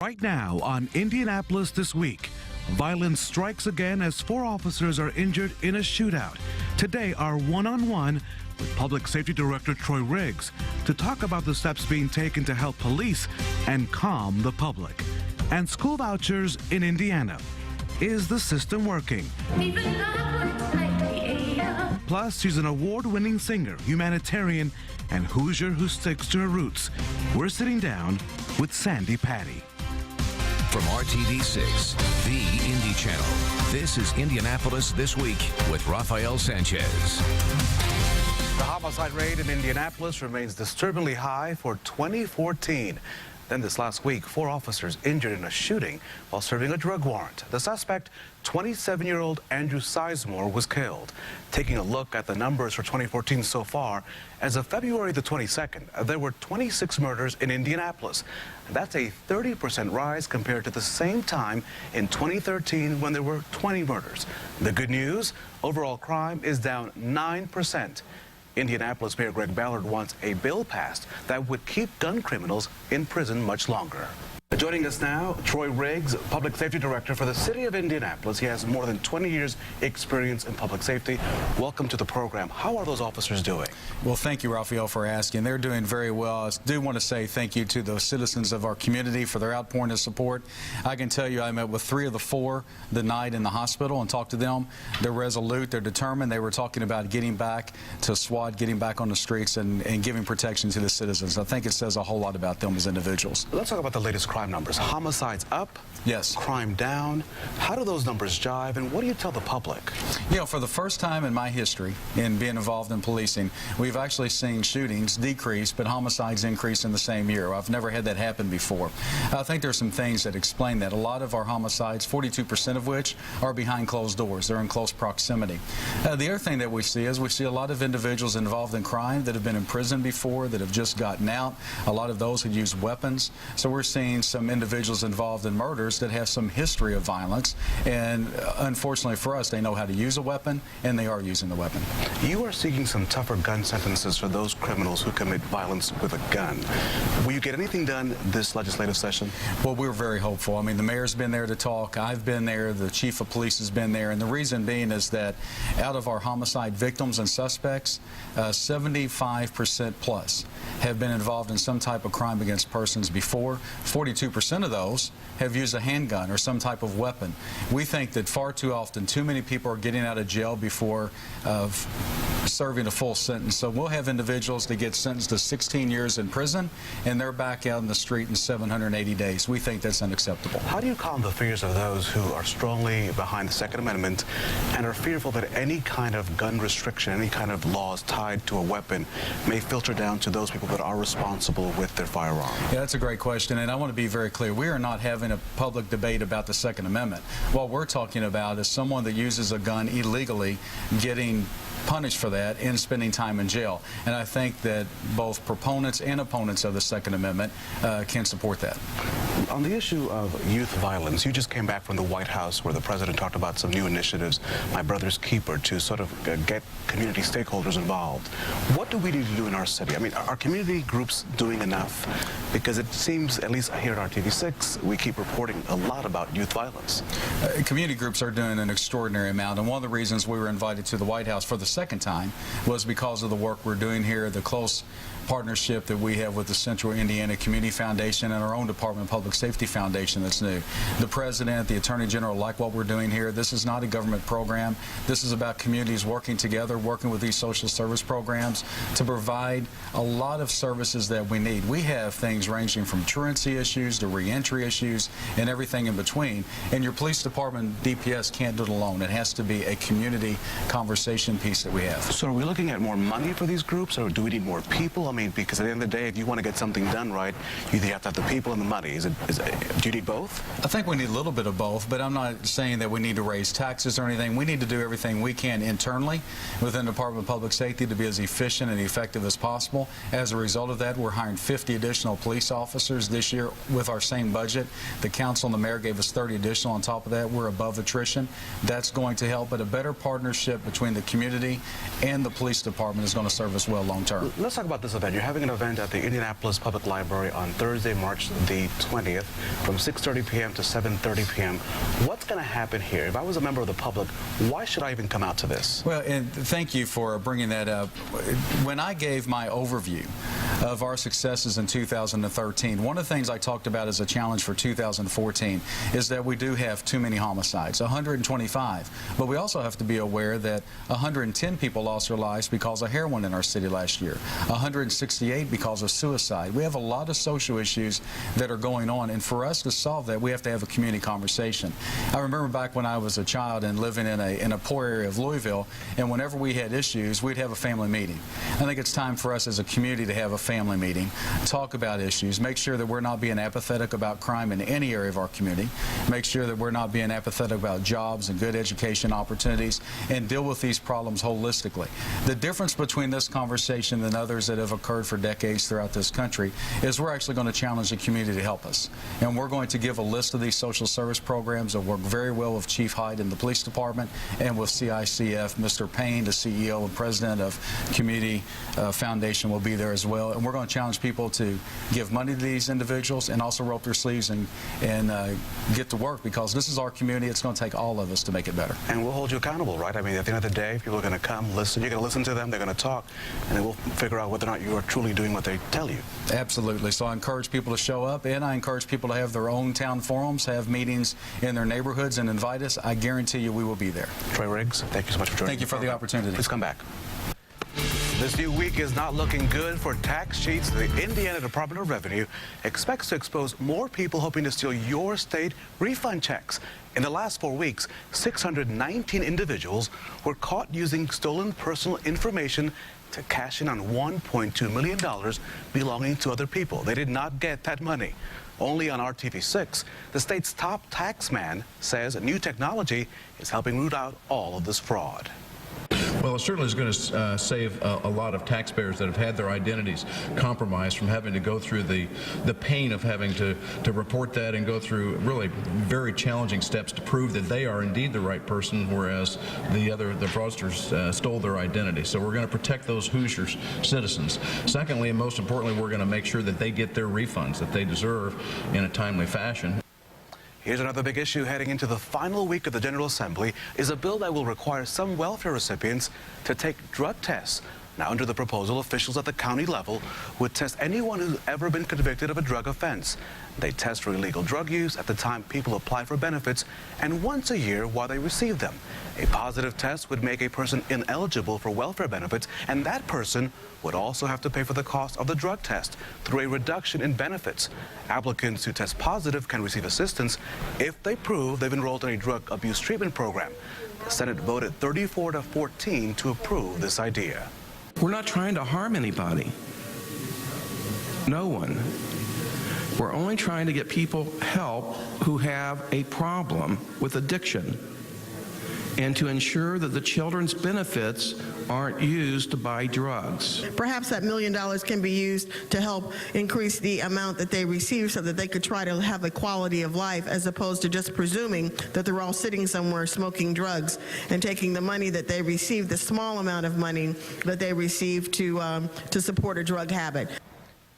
Right now on Indianapolis This Week, violence strikes again as 4 officers are injured in a shootout. Today, our one-on-one with Public Safety Director Troy Riggs to talk about the steps being taken to help police and calm the public. And school vouchers in Indiana. Is the system working? Plus, she's an award-winning singer, humanitarian, and Hoosier who sticks to her roots. We're sitting down with Sandi Patty. From RTV6, the Indy Channel, this is Indianapolis This Week with Rafael Sanchez. The homicide rate in Indianapolis remains disturbingly high for 2014. Then this last week, 4 officers injured in a shooting while serving a drug warrant. The suspect, 27-year-old Andrew Sizemore, was killed. Taking a look at the numbers for 2014 so far, as of February the 22nd, there were 26 murders in Indianapolis. That's a 30% rise compared to the same time in 2013 when there were 20 murders. The good news, overall crime is down 9%. Indianapolis Mayor Greg Ballard wants a bill passed that would keep gun criminals in prison much longer. Joining us now, Troy Riggs, Public Safety Director for the City of Indianapolis. He has more than 20 years experience in public safety. Welcome to the program. How are those officers doing? Well, thank you, Rafael, for asking. They're doing very well. I do want to say thank you to the citizens of our community for their outpouring of support. I can tell you I met with 3 of the 4 the night in the hospital and talked to them. They're resolute. They're determined. They were talking about getting back to SWAT, getting back on the streets and giving protection to the citizens. I think it says a whole lot about them as individuals. Let's talk about the latest crime numbers. Homicides up? Yes. Crime down? How do those numbers jive, and what do you tell the public? You know, for the first time in my history in being involved in policing, we've actually seen shootings decrease, but homicides increase in the same year. I've never had that happen before. I think there's some things that explain that. A lot of our homicides, 42% of which are behind closed doors. They're in close proximity. The other thing that we see is we see a lot of individuals involved in crime that have been in prison before, that have just gotten out. A lot of those who use weapons. So we're seeing some individuals involved in murders that have some history of violence, and unfortunately for us, they know how to use a weapon, and they are using the weapon. You are seeking some tougher gun sentences for those criminals who commit violence with a gun. Will you get anything done this legislative session? Well, we're very hopeful. I mean, the mayor's been there to talk. I've been there. The chief of police has been there. And the reason being is that out of our homicide victims and suspects, 75% plus have been involved in some type of crime against persons before. 42% of those have used a handgun or some type of weapon. We think that far too often, too many people are getting out of jail before serving a full sentence. So we'll have individuals that get sentenced to 16 years in prison, and they're back out in the street in 780 days. We think that's unacceptable. How do you calm the fears of those who are strongly behind the Second Amendment and are fearful that any kind of gun restriction, any kind of laws tied to a weapon may filter down to those people that are responsible with their firearm? Yeah, that's a great question, and I want to be very clear. We are not having a public debate about the Second Amendment. What we're talking about is someone that uses a gun illegally getting punished for that and spending time in jail. And I think that both proponents and opponents of the Second Amendment can support that. On the issue of youth violence, you just came back from the White House where the president talked about some new initiatives, My Brother's Keeper, to sort of get community stakeholders involved. What do we need to do in our city? I mean, are community groups doing enough? Because it seems, at least here at RTV6, we keep reporting a lot about youth violence. Community groups are doing an extraordinary amount, and one of the reasons we were invited to the White House for the second time was because of the work we're doing here, the close partnership that we have with the Central Indiana Community Foundation and our own Department of Public Safety Foundation that's new. The President, the Attorney General like what we're doing here. This is not a government program. This is about communities working together, working with these social service programs to provide a lot of services that we need. We have things ranging from truancy issues to reentry issues and everything in between. And your police department, DPS, can't do it alone. It has to be a community conversation piece that we have. So are we looking at more money for these groups, or do we need more people? I mean, because at the end of the day, if you want to get something done right, you either have to have the people and the money. Do you need both? I think we need a little bit of both, but I'm not saying that we need to raise taxes or anything. We need to do everything we can internally within the Department of Public Safety to be as efficient and effective as possible. As a result of that, we're hiring 50 additional police officers this year with our same budget. The council and the mayor gave us 30 additional on top of that. We're above attrition. That's going to help, but a better partnership between the community community and the police department is going to serve us well long term. Let's talk about this event. You're having an event at the Indianapolis Public Library on Thursday, March the 20th from 6:30 p.m. to 7:30 p.m. What's going to happen here? If I was a member of the public, why should I even come out to this? Well, and thank you for bringing that up. When I gave my overview of our successes in 2013, one of the things I talked about as a challenge for 2014 is that we do have too many homicides, 125. But we also have to be aware that 110 people lost their lives because of heroin in our city last year, 168 because of suicide. We have a lot of social issues that are going on, and for us to solve that, we have to have a community conversation. I remember back when I was a child and living in a poor area of Louisville, and whenever we had issues, we'd have a family meeting. I think it's time for us as a community to have a family meeting, talk about issues, make sure that we're not being apathetic about crime in any area of our community, make sure that we're not being apathetic about jobs and good education opportunities, and deal with these problems holistically. The difference between this conversation and others that have occurred for decades throughout this country is we're actually going to challenge the community to help us. And we're going to give a list of these social service programs that work very well with Chief Hyde in the police department and with CICF. Mr. Payne, the CEO and president of Community Foundation, will be there as well. And we're going to challenge people to give money to these individuals and also roll up their sleeves and get to work, because this is our community. It's going to take all of us to make it better. And we'll hold you accountable, right? I mean, at the end of the day, people are going to come, listen. You're going to listen to them. They're going to talk, and then we'll figure out whether or not you are truly doing what they tell you. Absolutely. So I encourage people to show up, and I encourage people to have their own town forums, have meetings in their neighborhoods, and invite us. I guarantee you we will be there. Troy Riggs, thank you so much for joining us. Thank you for the opportunity. Please come back. This new week is not looking good for tax cheats. The Indiana Department of Revenue expects to expose more people hoping to steal your state refund checks. In the last 4 weeks, 619 individuals were caught using stolen personal information to cash in on $1.2 million belonging to other people. They did not get that money. Only on RTV6, the state's top tax man says new technology is helping root out all of this fraud. Well, it certainly is going to save a lot of taxpayers that have had their identities compromised from having to go through the pain of having to report that and go through really very challenging steps to prove that they are indeed the right person, whereas the fraudsters stole their identity. So we're going to protect those Hoosiers citizens. Secondly, and most importantly, we're going to make sure that they get their refunds that they deserve in a timely fashion. Here's another big issue heading into the final week of the General Assembly is a bill that will require some welfare recipients to take drug tests. Now, under the proposal, officials at the county level would test anyone who's ever been convicted of a drug offense. They test for illegal drug use at the time people apply for benefits and once a year while they receive them. A positive test would make a person ineligible for welfare benefits, and that person would also have to pay for the cost of the drug test through a reduction in benefits. Applicants who test positive can receive assistance if they prove they've enrolled in a drug abuse treatment program. The Senate voted 34-14 to approve this idea. We're not trying to harm anybody. No one. We're only trying to get people help who have a problem with addiction and to ensure that the children's benefits aren't used to buy drugs. Perhaps that $1 million can be used to help increase the amount that they receive so that they could try to have a quality of life, as opposed to just presuming that they're all sitting somewhere smoking drugs and taking the money that they receive, the small amount of money that they receive to support a drug habit.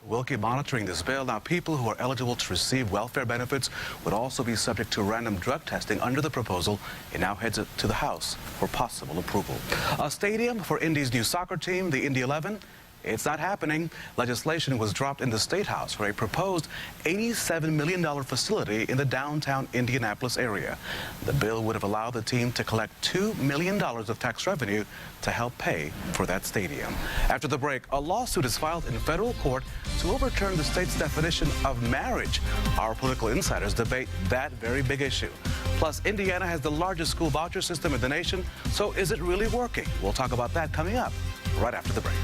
We'll keep monitoring this bill. Now, people who are eligible to receive welfare benefits would also be subject to random drug testing under the proposal. It now heads to the House for possible approval. A stadium for Indy's new soccer team, the Indy 11. It's not happening. Legislation was dropped in the State House for a proposed $87 million facility in the downtown Indianapolis area. The bill would have allowed the team to collect $2 million of tax revenue to help pay for that stadium. After the break, a lawsuit is filed in federal court to overturn the state's definition of marriage. Our political insiders debate that very big issue. Plus, Indiana has the largest school voucher system in the nation, so is it really working? We'll talk about that coming up right after the break.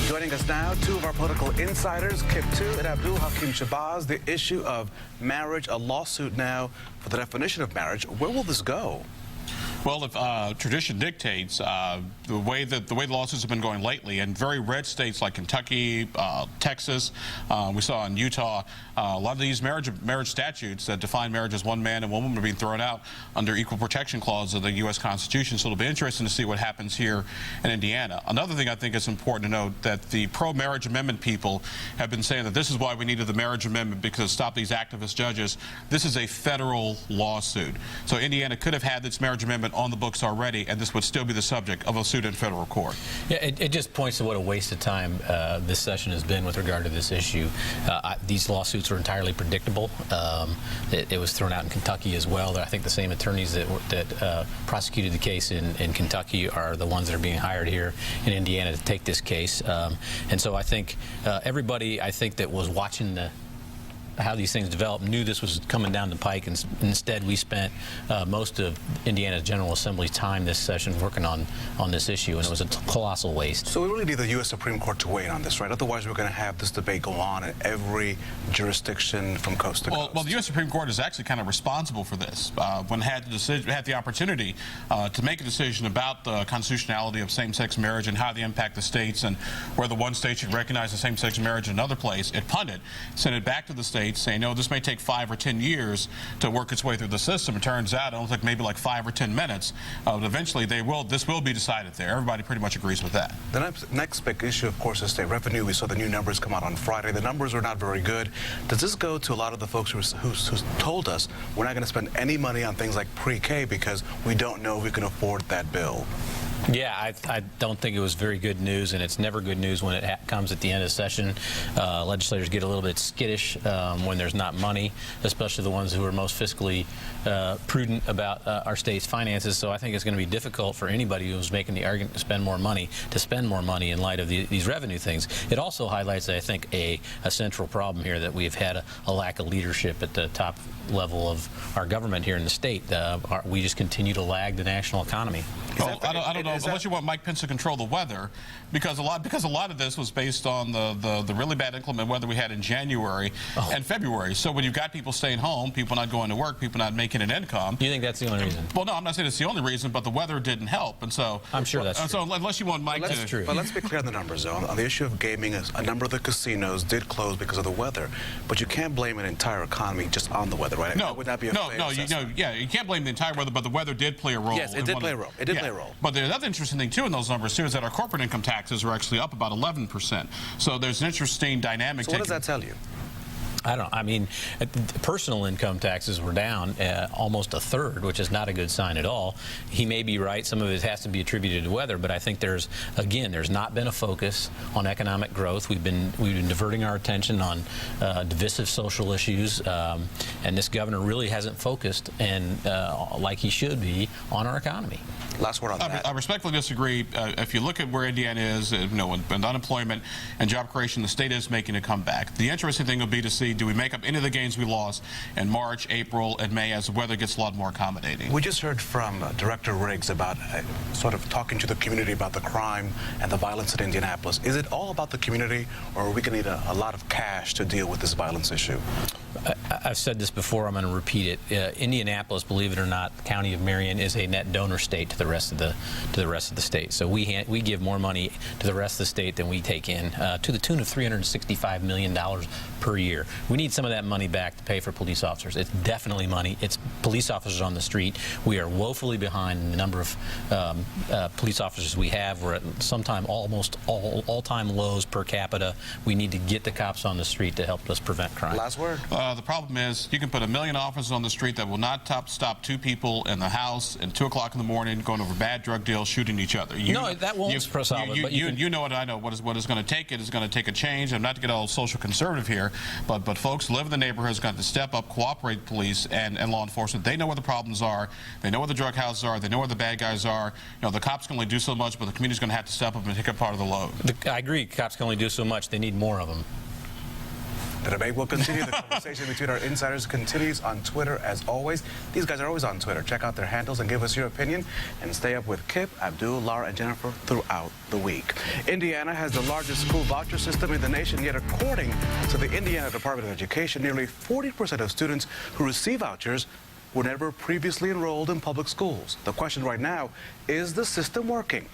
Joining us now, two of our political insiders, Kip 2 and Abdul. Hakim, Shbazz, the issue of marriage, a lawsuit now for the definition of marriage. Where will this go? Well, if tradition dictates, the way the lawsuits have been going lately, in very red states like Kentucky, Texas, we saw in Utah, a lot of these marriage statutes that define marriage as one man and one woman are being thrown out under equal protection clause of the U.S. Constitution. So it'll be interesting to see what happens here in Indiana. Another thing I think is important to note that the pro-marriage amendment people have been saying that this is why we needed the marriage amendment, because to stop these activist judges. This is a federal lawsuit. So Indiana could have had this marriage amendment on the books already, and this would still be the subject of a suit in federal court. Yeah, it just points to what a waste of time this session has been with regard to this issue. These lawsuits are entirely predictable. It was thrown out in Kentucky as well. I think the same attorneys that prosecuted the case in Kentucky are the ones that are being hired here in Indiana to take this case. And so I think everybody, that was watching how these things develop knew this was coming down the pike, and instead we spent most of Indiana's General Assembly's time this session working on this issue, and it was a colossal waste. So we really need the U.S. Supreme Court to weigh in on this, right? Otherwise we're going to have this debate go on in every jurisdiction from coast to coast. Well, the U.S. Supreme Court is actually kind of responsible for this. When it had the opportunity to make a decision about the constitutionality of same-sex marriage and how they impact the states, and whether one state should recognize the same-sex marriage in another place, it punted, sent it back to the states, saying, no, this may take 5 or 10 years to work its way through the system. It turns out it only took maybe like 5 or 10 minutes. But eventually, this will be decided there. Everybody pretty much agrees with that. The next big issue, of course, is state revenue. We saw the new numbers come out on Friday. The numbers are not very good. Does this go to a lot of the folks who told us we're not going to spend any money on things like pre-K because we don't know if we can afford that bill? Yeah, I don't think it was very good news, and it's never good news when it comes at the end of session. Legislators get a little bit skittish when there's not money, especially the ones who are most fiscally prudent about our state's finances. So I think it's going to be difficult for anybody who's making the argument to spend more money in light of these revenue things. It also highlights, I think, a central problem here, that we've had a lack of leadership at the top level of our government here in the state. We just continue to lag the national economy. Well, I don't know, unless you want Mike Pence to control the weather, because a lot of this was based on the really bad inclement weather we had in January and February. So when you've got people staying home, people not going to work, people not making an income. You think that's the only reason? Well, no, I'm not saying it's the only reason, but the weather didn't help, and so I'm sure that's true. So unless you want Mike That's true. But let's be clear on the numbers, though. On the issue of gaming, a number of the casinos did close because of the weather, but you can't blame an entire economy just on the weather, right? No, that would not be a fair assessment. You can't blame the entire weather, but the weather did play a role. Yes, it did play a role. It did play a role. But the other interesting thing, too, in those numbers, too, is that our corporate income taxes are actually up about 11%. So there's an interesting dynamic. So what does that tell you? I don't know. I mean, personal income taxes were down almost a third, which is not a good sign at all. He may be right. Some of it has to be attributed to weather, but I think there's not been a focus on economic growth. We've been diverting our attention on divisive social issues, and this governor really hasn't focused like he should be on our economy. Last word on that. I respectfully disagree. If you look at where Indiana is, with unemployment and job creation, the state is making a comeback. The interesting thing will be to see, do we make up any of the gains we lost in March, April, and May as the weather gets a lot more accommodating? We just heard from Director Riggs about sort of talking to the community about the crime and the violence in Indianapolis. Is it all about the community, or are we going to need a lot of cash to deal with this violence issue? I've said this before, I'm going to repeat it. Indianapolis, believe it or not, the County of Marion is a net donor state to the rest of the state. So we give more money to the rest of the state than we take in, to the tune of $365 million per year. We need some of that money back to pay for police officers. It's definitely money. It's police officers on the street. We are woefully behind in the number of police officers we have. We're at sometime almost all-time lows per capita. We need to get the cops on the street to help us prevent crime. Last word. The problem is you can put 1 million officers on the street that will not stop 2 people in the house at 2 o'clock in the morning going over bad drug deals, shooting each other. No, that won't solve it. But you know what I know. What it's going to take? It is going to take a change. I'm not to get all social conservative here, but folks who live in the neighborhoods got to step up, cooperate with police and law enforcement. They know where the problems are. They know where the drug houses are. They know where the bad guys are. The cops can only do so much, but the community's going to have to step up and take up part of the load. I agree. Cops can only do so much. They need more of them. The debate will continue. The conversation between our insiders continues on Twitter as always. These guys are always on Twitter. Check out their handles and give us your opinion. And stay up with Kip, Abdul, Laura, and Jennifer throughout the week. Indiana has the largest school voucher system in the nation, yet according to the Indiana Department of Education, nearly 40% of students who receive vouchers were never previously enrolled in public schools. The question right now, is the system working?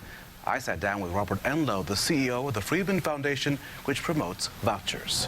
I sat down with Robert Enlow, the CEO of the Freedman Foundation, which promotes vouchers.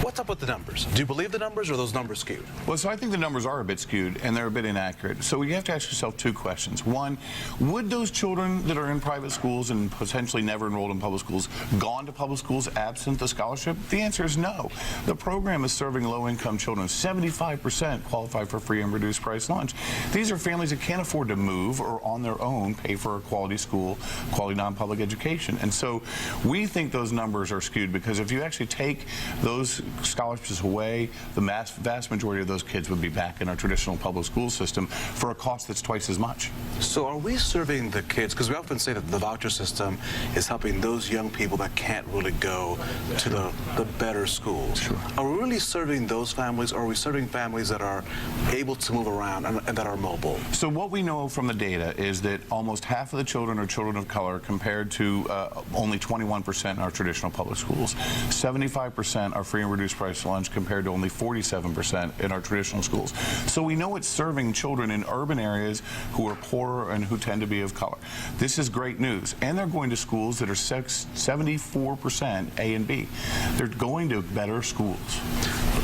What's up with the numbers? Do you believe the numbers, or are those numbers skewed? Well, so I think the numbers are a bit skewed and they're a bit inaccurate. So you have to ask yourself two questions. One, would those children that are in private schools and potentially never enrolled in public schools gone to public schools absent the scholarship? The answer is no. The program is serving low-income children. 75% qualify for free and reduced price lunch. These are families that can't afford to move or on their own pay for a quality school, quality non-public education. And so we think those numbers are skewed because if you actually take those scholarships away, the vast majority of those kids would be back in our traditional public school system for a cost that's twice as much. So are we serving the kids, because we often say that the voucher system is helping those young people that can't really go to the better schools. Sure. Are we really serving those families, or are we serving families that are able to move around and that are mobile? So what we know from the data is that almost half of the children are children of color compared to only 21% in our traditional public schools. 75% are free and reduced price lunch compared to only 47% in our traditional schools. So we know it's serving children in urban areas who are poorer and who tend to be of color. This is great news. And they're going to schools that are 74% A and B. They're going to better schools.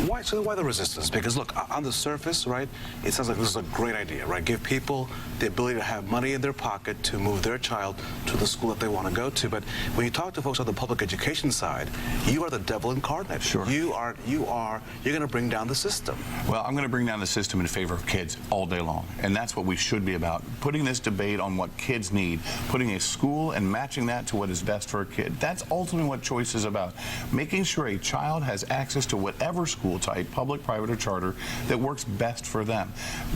Why the resistance? Because look, on the surface, right, it sounds like this is a great idea, right? Give people the ability to have money in their pocket to move their child to the school that they want to go to. But when you talk to folks on the public education side, you are the devil incarnate. Sure. You're going to bring down the system. Well, I'm going to bring down the system in favor of kids all day long. And that's what we should be about. Putting this debate on what kids need, putting a school and matching that to what is best for a kid. That's ultimately what choice is about. Making sure a child has access to whatever school type, public, private, or charter, that works best for them.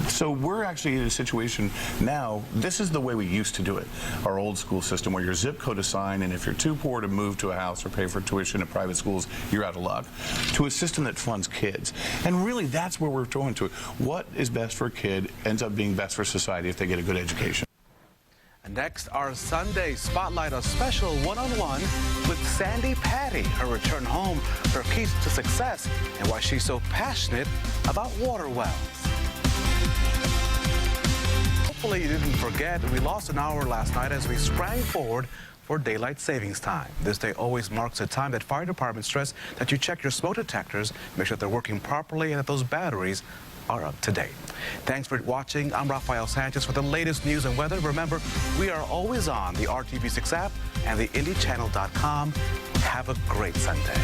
So we're actually in a situation now, this is the way we used to do it. Our old school system where your zip code assigned, and if you're too poor to move to a house or pay for tuition at private schools, you're out of luck. To a system that funds kids. And really, that's where we're going to. What is best for a kid ends up being best for society if they get a good education. And next, our Sunday Spotlight, a special one-on-one with Sandi Patty, her return home, her keys to success, and why she's so passionate about water wells. Hopefully you didn't forget, we lost an hour last night as we sprang forward for daylight savings time. This day always marks a time that fire departments stress that you check your smoke detectors, make sure they're working properly, and that those batteries are up to date. Thanks for watching. I'm Rafael Sanchez for the latest news and weather. Remember, we are always on the RTV6 app and the IndyChannel.com. Have a great Sunday.